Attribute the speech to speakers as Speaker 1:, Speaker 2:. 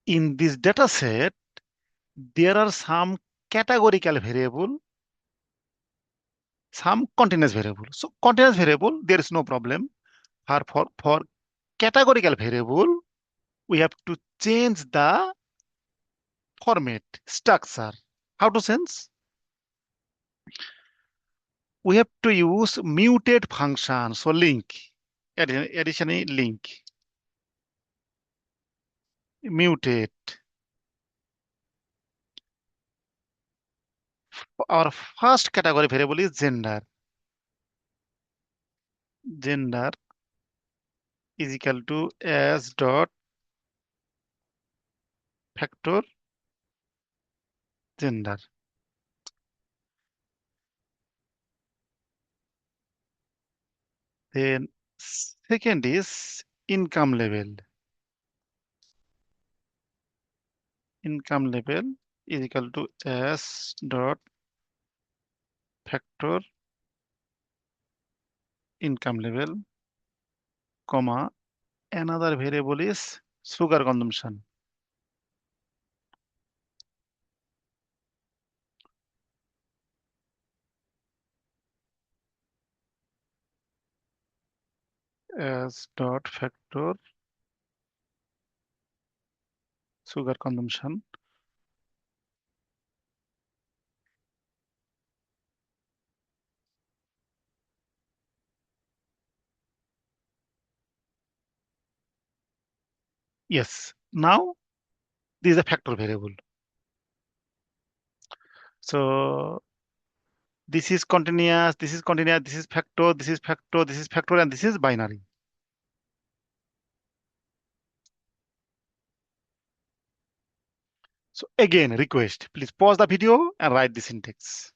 Speaker 1: In this data set, there are some categorical variable, some continuous variable. So continuous variable, there is no problem. For categorical variable, we have to change the format, structure. How to sense? We have to use mutate function. So link, additionally link, mutate. Our first category variable is gender. Gender is equal to as dot factor gender. Then second is income level. Income level is equal to s dot factor income level, comma, another variable is sugar consumption. S dot factor sugar consumption. Yes. Now this is a factor variable. So this is continuous, this is continuous, this is factor, this is factor, this is factor, and this is binary. So again, request, please pause the video and write the syntax.